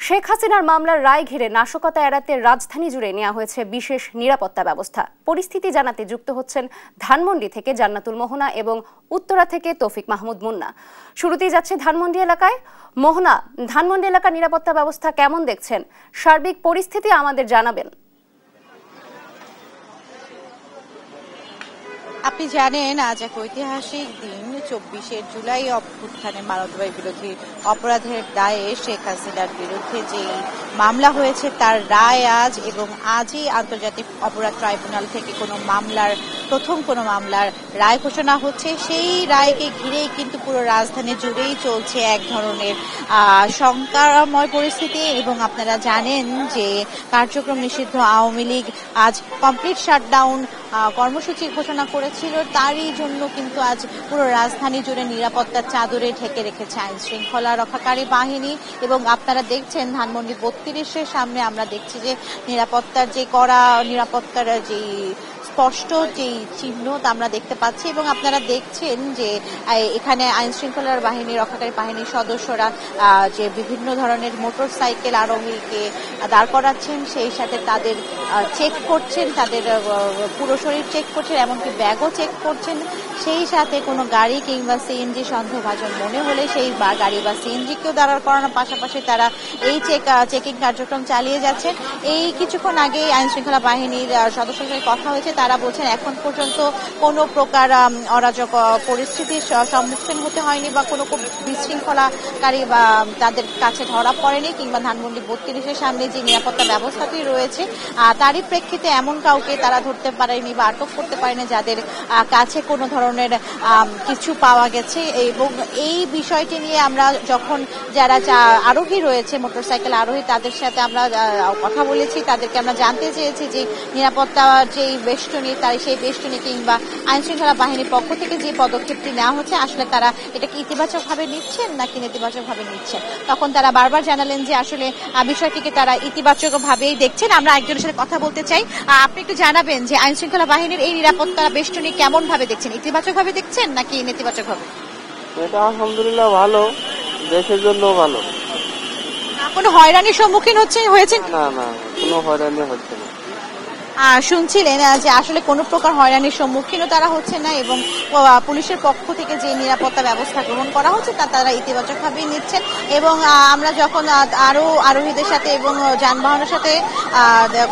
শেখ হাসিনার মামলার রায় ঘিরে নাশকতা এড়াতে রাজধানী জুড়ে নেওয়া হয়েছে বিশেষ নিরাপত্তা ব্যবস্থা। পরিস্থিতি জানাতে যুক্ত হচ্ছেন ধানমন্ডি থেকে জান্নাতুল মোহনা এবং উত্তরা থেকে তৌফিক মাহমুদ মুন্না। শুরুতেই যাচ্ছে ধানমন্ডি এলাকায়। মোহনা, ধানমন্ডি এলাকার নিরাপত্তা ব্যবস্থা কেমন দেখছেন? সার্বিক পরিস্থিতি আমাদের জানাবেন। আপনি জানেন আজ এক ঐতিহাসিক দিন, 24শে জুলাই অভ্যুত্থানে মানবতাবাদী বিরোধী অপরাধের দায়ে শেখ হাসিনার বিরুদ্ধে যে মামলা হয়েছে তার রায় আজ, এবং আজই আন্তর্জাতিক অপরাধ ট্রাইব্যুনাল থেকে প্রথম কোনো মামলার রায় ঘোষণা হচ্ছে। সেই রায়কে ঘিরেই কিন্তু পুরো রাজধানী জুড়েই চলছে এক ধরনের শঙ্কাময় পরিস্থিতি। এবং আপনারা জানেন যে কার্যক্রম নিষিদ্ধ আওয়ামী লীগ আজ কমপ্লিট শাটডাউন কর্মসূচি ঘোষণা করেছিল। তারই জন্য কিন্তু আজ পুরো রাজধানী জুড়ে নিরাপত্তার চাদরে ঢেকে রেখেছে আইন শৃঙ্খলা রক্ষাকারী বাহিনী। এবং আপনারা দেখছেন ধানমন্ডি 32-এর সামনে আমরা দেখছি যে নিরাপত্তার যে স্পষ্ট যে চিহ্ন তা আমরা দেখতে পাচ্ছি। এবং আপনারা দেখছেন যে এখানে আইন শৃঙ্খলার বাহিনী রক্ষাকারী বাহিনীর সদস্যরা যে বিভিন্ন ধরনের মোটর সাইকেল আরোহীকে দাঁড় করাচ্ছেন, সেই সাথে তাদের চেক করছেন, তাদের পুরো শরীর চেক করছেন, এমনকি ব্যাগও চেক করছেন। সেই সাথে কোনো গাড়ি কিংবা সিএনজি সন্দেহভাজন মনে হলে সেই গাড়ি বা সিএনজিকেও দাঁড় করানোর পাশাপাশি তারা এই চেকিং কার্যক্রম চালিয়ে যাচ্ছেন। এই কিছুক্ষণ আগে আইন শৃঙ্খলা বাহিনীর সদস্যদের সাথে কথা হয়েছে, তারা বলছেন এখন পর্যন্ত কোনো প্রকার অরাজক পরিস্থিতির সম্মুখীন হতে হয়নি বা কোনো বিশৃঙ্খলাকারী বা তাদের কাছে ধরা পড়েনি, কিংবা ধানমন্ডি 32-এর সামনে যে নিরাপত্তা ব্যবস্থাটি রয়েছে তারই প্রেক্ষিতে এমন কাউকে তারা ধরতে পারেনি বা আটক করতে পারেনি যাদের কাছে কোনো ধরনের কিছু পাওয়া গেছে। এবং এই বিষয়টি নিয়ে আমরা যখন যারা আরোহী রয়েছে, মোটরসাইকেল আরোহী, তাদের সাথে আমরা কথা বলেছি, তাদেরকে আমরা জানতে চেয়েছি যে নিরাপত্তা যেই বেষ্টনী তাই সেই বেষ্টনী কিংবা আইন শৃঙ্খলা বাহিনীর পক্ষ থেকে যে পদক্ষেপটি নেওয়া হচ্ছে আসলে তারা এটাকে ইতিবাচক ভাবে নিচ্ছেন নাকি নেতিবাচক ভাবে নিচ্ছেন। তখন তারা বারবার জানালেন যে আসলে বিষয়টিকে তারা ইতিবাচক ভাবেই দেখছেন। আমরা একজনের সাথে কথা বলতে চাই। আপনি একটু জানাবেন যে আইন শৃঙ্খলা বাহিনীর এই নিরাপত্তা বেষ্টনী কেমন ভাবে দেখছেন, ইতিবাচক ভাবে দেখছেন নাকি নেতিবাচক ভাবে? এটা আলহামদুলিল্লাহ ভালো, দেশের জন্য ভালো। কোনো হয়রানির সম্মুখীন হয়েছেন? না না, কোনো হয়রানি হচ্ছে না। শুনছিলেন যে আসলে কোনো প্রকার হয়রানির সম্মুখীনও তারা হচ্ছে না, এবং পুলিশের পক্ষ থেকে যে নিরাপত্তা ব্যবস্থা গ্রহণ করা হচ্ছে তা তারা ইতিবাচক ভাবেই নিচ্ছেন। এবং আমরা যখন আরো আরোহীদের সাথে এবং যানবাহনের সাথে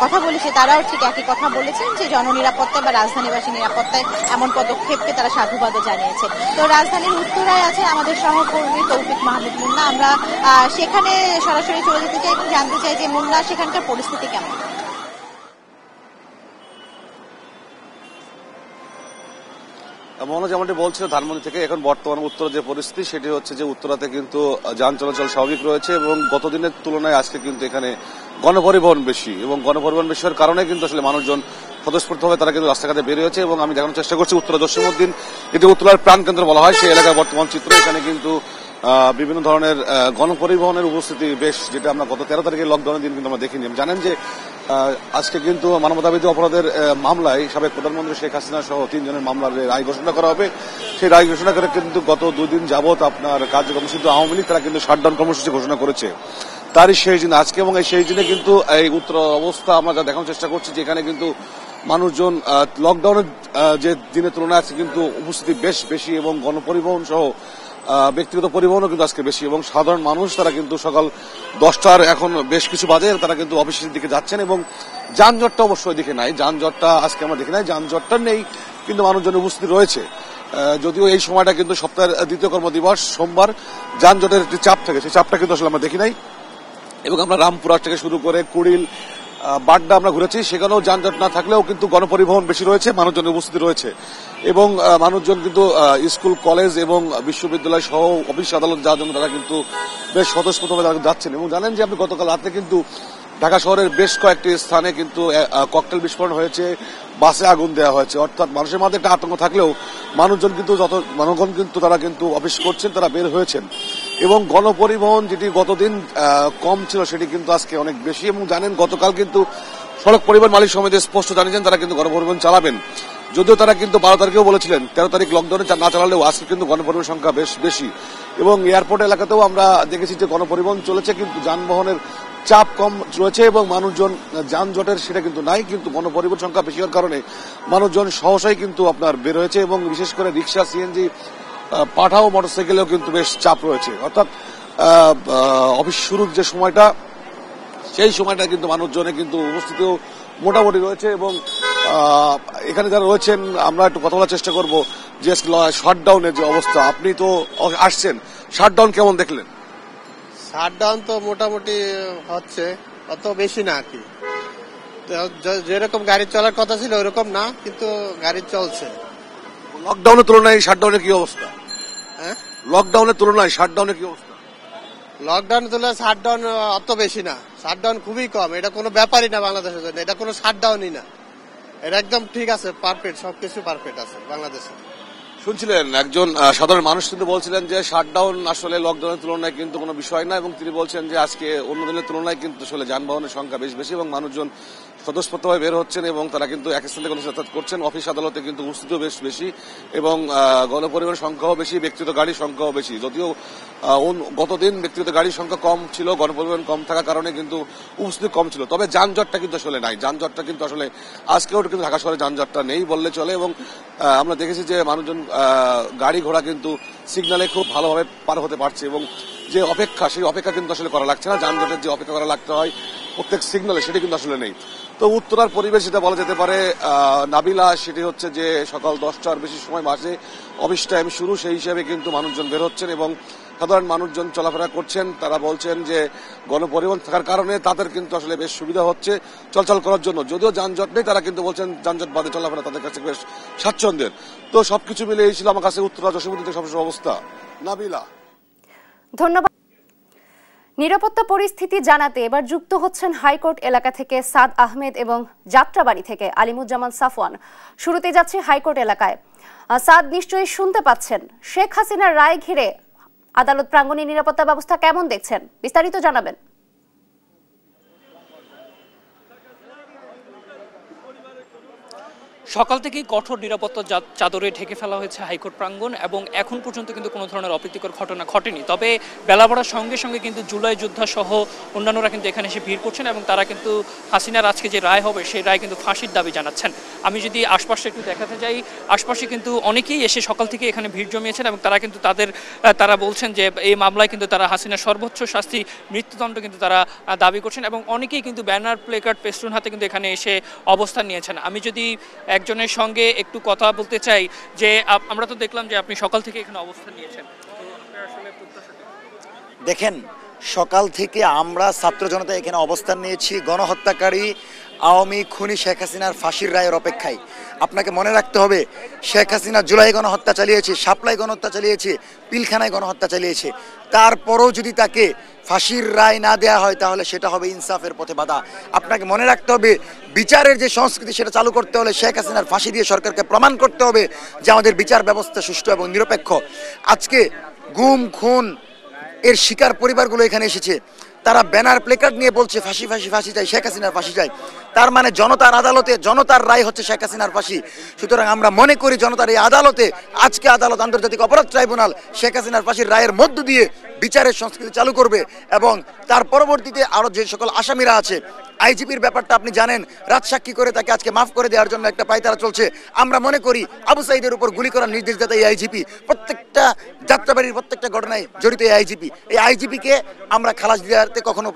কথা বলেছি, তারাও ঠিক একই কথা বলেছেন যে জননিরাপত্তা বা রাজধানীবাসী নিরাপত্তায় এমন পদক্ষেপকে তারা সাধুবাদও জানিয়েছে। তো রাজধানীর উত্তরায় আছে আমাদের সহকর্মী তৌফিক মাহমুদ মুন্না। আমরা সেখানে সরাসরি চলে যেতে চাই এবং জানতে চাই যে মুন্না, সেখানকার পরিস্থিতি কেমন? মনে যেমনটি বলছিল ধানমন্ডি থেকে, এখন বর্তমানে উত্তরা যে পরিস্থিতি সেটি হচ্ছে যে উত্তরাতে কিন্তু যান চলাচল স্বাভাবিক রয়েছে এবং গতদিনের তুলনায় আজকে কিন্তু এখানে গণপরিবহন বেশি, এবং গণপরিবহন বেশি হওয়ার কারণে কিন্তু আসলে মানুষজন স্বতঃস্ফূর্তভাবে তারা কিন্তু রাস্তাঘাটে বের হয়েছে। এবং আমি দেখানোর চেষ্টা করছি উত্তরা জসীমউদ্দিন, যেটি উত্তরার প্রাণকেন্দ্র বলা হয়, সেই এলাকার বর্তমান চিত্র। এখানে কিন্তু বিভিন্ন ধরনের গণপরিবহনের উপস্থিতি বেশ, যেটা আমরা গত 13 তারিখে লকডাউনের দিন কিন্তু আমরা দেখিনি। জানেন যে আজকে কিন্তু মানবতাবিরোধী অপরাধের মামলায় সাবেক প্রধানমন্ত্রী শেখ হাসিনা সহ 3 জনের মামলার রায় ঘোষণা করা হবে। সেই রায় ঘোষণা করে কিন্তু গত 2 দিন যাবৎ আপনার কার্যক্রম নিষিদ্ধ আওয়ামী লীগ তারা কিন্তু শাটডাউন কর্মসূচি ঘোষণা করেছে। তারই শেষ দিন আজকে, এবং এই শেষ দিনে কিন্তু এই উত্তর অবস্থা আমরা যা দেখানোর চেষ্টা করছি, যেখানে কিন্তু মানুষজন লকডাউনের যে দিনের তুলনায় আজকে কিন্তু উপস্থিতি বেশ বেশি, এবং গণপরিবহন সহ ব্যক্তিগত পরিবহনও কিন্তু আজকে বেশি। এবং সাধারণ মানুষ তারা কিন্তু সকাল 10টার এখন বেশ কিছু বাজে তারা কিন্তু অফিসের দিকে যাচ্ছেন, এবং যানজটটা অবশ্যই দিকে নাই, যানজটটা আজকে আমরা দেখি নাই, যানজটটা নেই, কিন্তু মানুষজনের উপস্থিতি রয়েছে। যদিও এই সময়টা কিন্তু সপ্তাহের দ্বিতীয় কর্মদিবস সোমবার, যানজটের একটি চাপ থাকে, সেই চাপটা কিন্তু আসলে আমরা দেখি নাই। এবং আমরা রামপুরহাট থেকে শুরু করে কুড়িল, বাড্ডা আমরা ঘুরেছি, সেখানেও যানজট না থাকলেও কিন্তু গণপরিবহন বেশি রয়েছে, মানুষজনের উপস্থিতি রয়েছে। এবং মানুষজন কিন্তু স্কুল, কলেজ এবং বিশ্ববিদ্যালয় সহ অফিস আদালত যাওয়ার জন্য তারা কিন্তু বেশ স্বতঃস্ফূর্তভাবে যাচ্ছেন। এবং জানেন যে আপনি গতকাল রাতে কিন্তু ঢাকা শহরের বেশ কয়েকটি স্থানে কিন্তু ককটেল বিস্ফোরণ হয়েছে, বাসে আগুন দেওয়া হয়েছে। অর্থাৎ মানুষের মধ্যে একটা আতঙ্ক থাকলেও মানুষজন কিন্তু তারা কিন্তু অফিস করছেন, তারা বের হয়েছেন। এবং গণপরিবহন যেটি গতদিন কম ছিল সেটি কিন্তু আজকে অনেক বেশি। এবং জানেন গতকাল কিন্তু সড়ক পরিবহন মালিক সমিতি স্পষ্ট জানিয়েছেন তারা কিন্তু গণপরিবহন চালাবেন। যদিও তারা কিন্তু 12 তারিখেও বলেছিলেন 13 তারিখ লকডাউনে না চালালেও আজকে কিন্তু গণপরিবহন সংখ্যা বেশ বেশি, এবং এয়ারপোর্ট এলাকাতেও আমরা দেখেছি যে গণপরিবহন চলেছে, কিন্তু যানবাহনের চাপ কম রয়েছে এবং মানুষজন যানজটের সেটা কিন্তু নাই, কিন্তু গণপরিবহন সংখ্যা বেশি হওয়ার কারণে মানুষজন সহসাই কিন্তু আপনার বের হয়েছে, এবং বিশেষ করে রিক্সা, সিএনজি, পাঠাও মোটরসাইকেলেও কিন্তু বেশ চাপ রয়েছে। অর্থাৎ অফিস শুরুর যে সময়টা, সেই সময়টা কিন্তু মানুষজনে কিন্তু উপস্থিতিও মোটামুটি রয়েছে। এবং এখানে যারা রয়েছেন আমরা একটু কথা বলার চেষ্টা করব যে শাটডাউনের যে অবস্থা, আপনি তো আসছেন, শাটডাউন কেমন দেখলেন? শাটডাউন তো মোটামুটি হচ্ছে, অত বেশি না আর কি, যেরকম গাড়ি চলার কথা ছিল ওরকম না, কিন্তু গাড়ি চলছে। লকডাউনের তুলনায় শাটডাউনের কি অবস্থা? হ্যাঁ, লকডাউনের তুলনায় শাটডাউনের কি অবস্থা? লকডাউন তুলনায় শাটডাউন অত বেশি না, শাটডাউন খুবই কম। এটা কোনো ব্যাপারই না বাংলাদেশের জন্য, এটা কোনো শাটডাউনই না, এটা একদম ঠিক আছে, পারফেক্ট, সবকিছু পারফেক্ট আছে বাংলাদেশে। শুনছিলেন একজন সাধারণ মানুষ কিন্তু বলছিলেন যে শাটডাউন আসলে লকডাউনের তুলনায় কিন্তু কোনো বিষয় না, এবং তিনি বলছেন যে আজকে অন্য দিনের তুলনায় কিন্তু আসলে যানবাহনের সংখ্যা বেশ বেশি এবং মানুষজন স্বতঃস্ফূর্তভাবে বের হচ্ছেন এবং তারা কিন্তু এক স্থান থেকে অন্য যাতায়াত করছেন। অফিস আদালতে কিন্তু উপস্থিতিও বেশ বেশি এবং গণপরিবহন সংখ্যাও বেশি, ব্যক্তিগত গাড়ির সংখ্যাও বেশি। যদিও গতদিন ব্যক্তিগত গাড়ির সংখ্যা কম ছিল, গণপরিবহন কম থাকার কারণে কিন্তু উপস্থিতি কম ছিল, তবে যানজটটা কিন্তু আসলে নাই। যানজটটা কিন্তু আসলে আজকেও কিন্তু ঢাকা শহরে যানজটটা নেই বললে চলে, এবং আমরা দেখেছি যে মানুষজন গাড়ি ঘোড়া কিন্তু সিগন্যালে খুব ভালোভাবে পার হতে পারছে, এবং যে অপেক্ষা, সেই অপেক্ষা কিন্তু আসলে করা লাগছে না। যানজটের যে অপেক্ষা করা লাগতে হয় প্রত্যেক সিগন্যালে, সেটা কিন্তু আসলে নেই। তো উত্তরার পরিবেশ যেটা বলা যেতে পারে নাবিলা, সেটি হচ্ছে যে সকাল 10টার বেশি সময় বাজে অফিস টাইম শুরু, সেই হিসাবে কিন্তু মানুষজন বের হচ্ছেন এবং সাধারণ মানুষজন চলাফেরা করছেন। তারা বলছেন যে গণপরিবহন থাকার কারণে তাদের কিন্তু আসলে বেশ সুবিধা হচ্ছে চলাচল করার জন্য, যদিও যানজট নেই, তারা কিন্তু বলছেন যানজট বাদে চলাফেরা তাদের কাছে বেশ স্বাচ্ছন্দ্যের। তো সবকিছু মিলে এই ছিল আমার কাছে উত্তরা জসীমউদ্দিন থেকে সবসময় অবস্থা। নাবিলা, ধন্যবাদ। নিরাপত্তা পরিস্থিতি জানাতে এবার যুক্ত হচ্ছেন হাইকোর্ট এলাকা থেকে সাদ আহমেদ এবং যাত্রাবাড়ি থেকে আলিমুজ্জামান সাফওয়ান। শুরুতে যাচ্ছে হাইকোর্ট এলাকায়। সাদ, নিশ্চয়ই শুনতে পাচ্ছেন, শেখ হাসিনার রায় ঘিরে আদালত প্রাঙ্গণে নিরাপত্তা ব্যবস্থা কেমন দেখছেন, বিস্তারিত জানাবেন। সকাল থেকেই কঠোর নিরাপত্তা চাদরে ঢেকে ফেলা হয়েছে হাইকোর্ট প্রাঙ্গণ এবং এখন পর্যন্ত কিন্তু কোনো ধরনের অপ্রীতিকর ঘটনা ঘটেনি। তবে বেলা বাড়ার সঙ্গে সঙ্গে কিন্তু জুলাই যোদ্ধা সহ অন্যান্যরা কিন্তু এখানে এসে ভিড় করছেন এবং তারা কিন্তু হাসিনার আজকে যে রায় হবে সেই রায় কিন্তু ফাঁসির দাবি জানাচ্ছেন। আমি যদি আশপাশে একটু দেখাতে যাই, আশপাশে কিন্তু অনেকেই এসে সকাল থেকে এখানে ভিড় জমিয়েছেন এবং তারা কিন্তু তারা বলছেন যে এই মামলায় কিন্তু তারা হাসিনার সর্বোচ্চ শাস্তি মৃত্যুদণ্ড কিন্তু তারা দাবি করছেন এবং অনেকেই কিন্তু ব্যানার, প্লেকার্ড, পেস্টুন হাতে কিন্তু এখানে এসে অবস্থান নিয়েছেন। আমি যদি একজনের সঙ্গে একটু কথা বলতে চাই যে আমরা তো দেখলাম যে আপনি সকাল থেকে এখানে অবস্থান নিয়েছেন, দেখেন সকাল থেকে আমরা ছাত্র জনতা এখানে অবস্থান নিয়েছি গণহত্যাকারী আওয়ামী খুনি শেখ হাসিনার ফাঁসির রায়ের অপেক্ষায়। আপনাকে মনে রাখতে হবে, শেখ হাসিনা জুলাই গণহত্যা চালিয়েছে, শাপলায় গণহত্যা চালিয়েছে, পিলখানায় গণহত্যা চালিয়েছে, তারপরও যদি তাকে ফাঁসির রায় না দেওয়া হয় তাহলে সেটা হবে ইনসাফের পথে বাধা। আপনাকে মনে রাখতে হবে, বিচারের যে সংস্কৃতি সেটা চালু করতে হলে শেখ হাসিনার ফাঁসি দিয়ে সরকারকে প্রমাণ করতে হবে যে আমাদের বিচার ব্যবস্থা সুষ্ঠু এবং নিরপেক্ষ। আজকে গুম খুন এর শিকার পরিবারগুলো এখানে এসেছে, তারা ব্যানার প্লেকার্ড নিয়ে বলছে ফাঁসি ফাঁসি ফাঁসি চাই, শেখ হাসিনার ফাঁসি চাই। তার মানে জনতার আদালতে জনতার রায় হচ্ছে শেখ হাসিনার ফাঁসি। সুতরাং আমরা মনে করি জনতার এই আদালতে, আজকে আদালত আন্তর্জাতিক অপরাধ ট্রাইব্যুনাল শেখ হাসিনার ফাঁসির রায়ের মধ্য দিয়ে বিচারের সংস্কৃতি চালু করবে এবং তার পরবর্তীতে আরও যে সকল আসামিরা আছে, আইজিপির ব্যাপারটা আপনি জানেন, রাজসাক্ষী করে তাকে আজকে মাফ করে দেওয়ার জন্য একটা পায়তারা চলছে। আমরা মনে করি আবু সাইদের উপর গুলি করার নির্দেশদাতা এই আইজিপি, প্রত্যেকটা যাত্রাবাড়ির প্রত্যেকটা ঘটনায় জড়িত এই আইজিপি। এই আইজিপিকে আমরা খালাস দেওয়াতে কখনো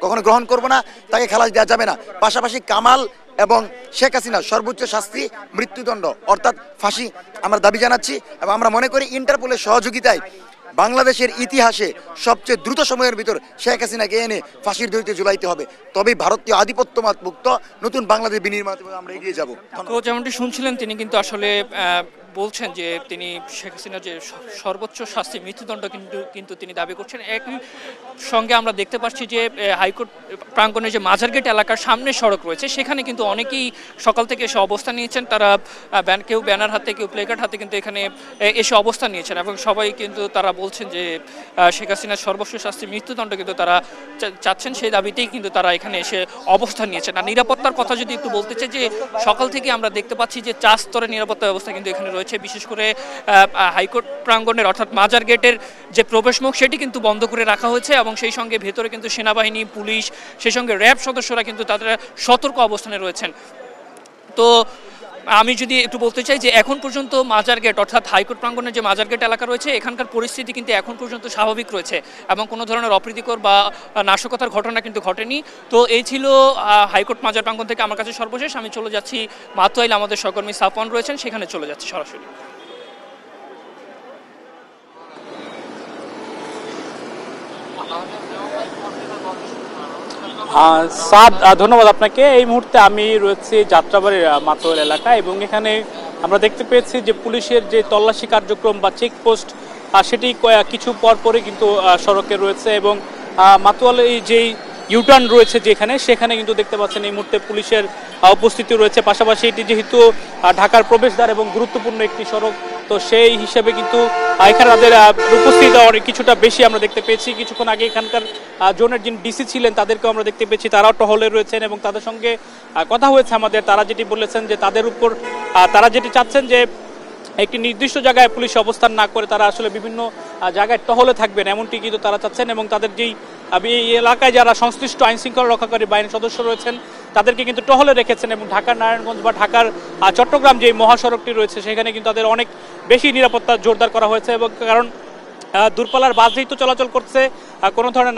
কখনো গ্রহণ করব না, তাকে খালাস দেওয়া যাবে না। পাশাপাশি কামাল এবং শেখ হাসিনা সর্বোচ্চ শাস্তি মৃত্যুদণ্ড অর্থাৎ ফাঁসি আমরা দাবি জানাচ্ছি এবং আমরা মনে করি ইন্টারপোলের সহযোগিতায় বাংলাদেশের ইতিহাসে সবচেয়ে দ্রুত সময়ের ভিতর শেখ হাসিনাকে এনে ফাঁসির দড়িতে ঝুলাইতে হবে, তবেই ভারতীয় আধিপত্যবাদ মুক্ত নতুন বাংলাদেশ বিনির্মাণ আমরা এগিয়ে যাব। তো যেমনটি শুনছিলেন, তিনি কিন্তু আসলে বলছেন যে তিনি শেখ হাসিনার যে সর্বোচ্চ শাস্তি মৃত্যুদণ্ড কিন্তু তিনি দাবি করছেন। একই সঙ্গে আমরা দেখতে পাচ্ছি যে হাইকোর্ট প্রাঙ্গণে যে মাজারগেট এলাকার সামনে সড়ক রয়েছে সেখানে কিন্তু অনেকেই সকাল থেকে এসে অবস্থান নিয়েছেন। তারা কেউ ব্যানার হাতে, কেউ প্লেকার্ড হাতে কিন্তু এখানে এসে অবস্থান নিয়েছেন এবং সবাই কিন্তু তারা বলছেন যে শেখ হাসিনার সর্বোচ্চ শাস্তি মৃত্যুদণ্ড কিন্তু তারা চাচ্ছেন, সেই দাবিতেই কিন্তু তারা এখানে এসে অবস্থান নিয়েছেন। আর নিরাপত্তার কথা যদি একটু বলতে চাই, যে সকাল থেকে আমরা দেখতে পাচ্ছি যে 4 স্তরের নিরাপত্তা ব্যবস্থা কিন্তু এখানে রয়েছে। বিশেষ করে হাইকোর্ট প্রাঙ্গণের অর্থাৎ মাজার গেটের যে প্রবেশমুখ সেটি কিন্তু বন্ধ করে রাখা হয়েছে এবং সেই সঙ্গে ভেতরে কিন্তু সেনাবাহিনী, পুলিশ, সেই সঙ্গে র্যাব সদস্যরা কিন্তু তাদের সতর্ক অবস্থানে রয়েছেন। তো আমি যদি একটু বলতে চাই যে এখন পর্যন্ত মাজার গেট অর্থাৎ হাইকোর্ট প্রাঙ্গণের যে মাজার গেট এলাকা রয়েছে এখানকার পরিস্থিতি কিন্তু এখন পর্যন্ত স্বাভাবিক রয়েছে এবং কোনো ধরনের অপ্রীতিকর বা নাশকতার ঘটনা কিন্তু ঘটেনি। তো এই ছিল হাইকোর্ট মাজার প্রাঙ্গণ থেকে আমার কাছে সর্বশেষ। আমি চলে যাচ্ছি মাতুয়াইল, আমাদের সহকর্মী সাফওয়ান রয়েছেন, সেখানে চলে যাচ্ছি সরাসরি। সাদ, ধন্যবাদ আপনাকে। এই মুহূর্তে আমি রয়েছি যাত্রাবাড়ির মাতুয়াইল এলাকা এবং এখানে আমরা দেখতে পেয়েছি যে পুলিশের যে তল্লাশি কার্যক্রম বা চেকপোস্ট সেটি কিছু পরপরই কিন্তু সড়কে রয়েছে এবং মাতুয়াইল এই যেই ইউটার্ন রয়েছে যেখানে, সেখানে কিন্তু দেখতে পাচ্ছেন এই মুহূর্তে পুলিশের উপস্থিতি রয়েছে। পাশাপাশি এটি যেহেতু ঢাকার প্রবেশদ্বার এবং গুরুত্বপূর্ণ একটি সড়ক, তো সেই হিসেবে কিন্তু এখানে তাদের উপস্থিতি কিছুটা বেশি আমরা দেখতে পেয়েছি। কিছুক্ষণ আগে এখানকার জোনের যিনি ডিসি ছিলেন তাদেরকেও আমরা দেখতে পেয়েছি, তারাও টহলে রয়েছেন এবং তাদের সঙ্গে কথা হয়েছে আমাদের। তারা যেটি বলেছেন যে তাদের উপর তারা যেটি চাচ্ছেন যে একটি নির্দিষ্ট জায়গায় পুলিশ অবস্থান না করে তারা আসলে বিভিন্ন জায়গায় টহলে থাকবেন, এমনটি কিন্তু তারা চাচ্ছেন। এবং তাদের যেই এই এলাকায় যারা সংশ্লিষ্ট আইন শৃঙ্খলা রক্ষাকারী বাহিনীর সদস্য রয়েছেন তাদেরকে কিন্তু টহলে রেখেছেন এবং ঢাকার নারায়ণগঞ্জ বা ঢাকার চট্টগ্রাম যে মহাসড়কটি রয়েছে সেখানে কিন্তু তাদের অনেক বেশি নিরাপত্তা জোরদার করা হয়েছে। এবং কারণ দূরপাল্লার বাস যেহেতু চলাচল করছে, কোনো ধরনের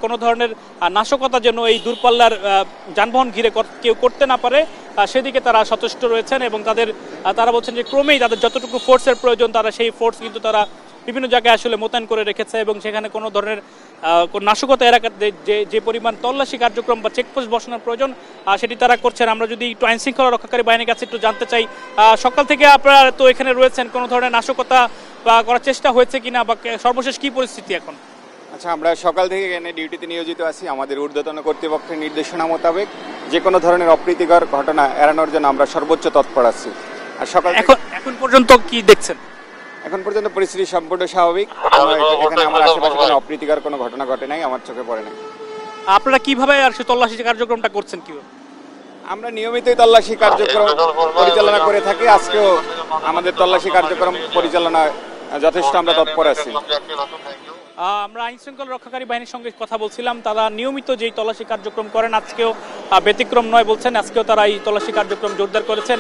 কোনো ধরনের নাশকতা যেন এই দূরপাল্লার যানবাহন ঘিরে কেউ করতে না পারে সেদিকে তারা সচেষ্ট রয়েছেন। এবং তারা বলছেন যে ক্রমেই তাদের যতটুকু ফোর্সের প্রয়োজন তারা সেই ফোর্স কিন্তু তারা বিভিন্ন জায়গায় আসলে মোতায়েন করে রেখেছে এবং সেখানে কোনো ধরনের নাশকতা এলাকাতে যে পরিমাণ তল্লাশি কার্যক্রম বা চেকপোস্ট বসানোর প্রয়োজন সেটি তারা করছেন। আমরা যদি একটু আইন শৃঙ্খলা রক্ষাকারী বাহিনীর কাছে একটু জানতে চাই, সকাল থেকে আপনারা তো এখানে রয়েছেন, কোনো ধরনের নাশকতা বা করার চেষ্টা হয়েছে কিনা বা সর্বশেষ কি পরিস্থিতি এখন? আচ্ছা, আমরা সকাল থেকে এখানে ডিউটিতে নিয়োজিত আছি। আমাদের ঊর্ধ্বতন কর্তৃপক্ষের নির্দেশনা মোতাবেক যে কোনো ধরনের অপ্রীতিকর ঘটনা এড়ানোর জন্য আমরা সর্বোচ্চ তৎপর আছি। আর সকাল এখন পর্যন্ত কি দেখছেন? এখন পর্যন্ত পরিস্থিতি সম্পূর্ণ স্বাভাবিক। এখানে আমার আশেপাশে কোনো অপ্রীতিকর কোনো ঘটনা ঘটে নাই, আমার চোখে পড়ে নাই। আপনারা কিভাবে আর সে তল্লাশি কার্যক্রমটা করছেন কিভাবে? আমরা নিয়মিতই তল্লাশি কার্যক্রম পরিচালনা করে থাকি। আজকেও আমাদের তল্লাশি কার্যক্রম পরিচালনায় যথেষ্ট আমরা তৎপর আছি। আমরা আইন শৃঙ্খলা রক্ষাকারী বাহিনীর সঙ্গে কথা বলছিলাম, তারা নিয়মিত যেই তল্লাশি কার্যক্রম করেন আজকেও ব্যতিক্রম নয় বলছেন। আজকেও তারা এই তল্লাশি কার্যক্রম জোরদার করেছেন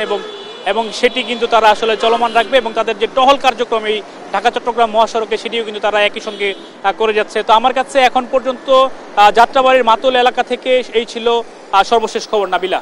এবং সেটি কিন্তু তারা আসলে চলমান রাখবে এবং তাদের যে টহল কার্যক্রম এই ঢাকা চট্টগ্রাম মহাসড়কে সেটিও কিন্তু তারা একই সঙ্গে করে যাচ্ছে। তো আমার কাছে এখন পর্যন্ত যাত্রাবাড়ির মাতুয়াইল এলাকা থেকে এই ছিল সর্বশেষ খবর। নাবিলা।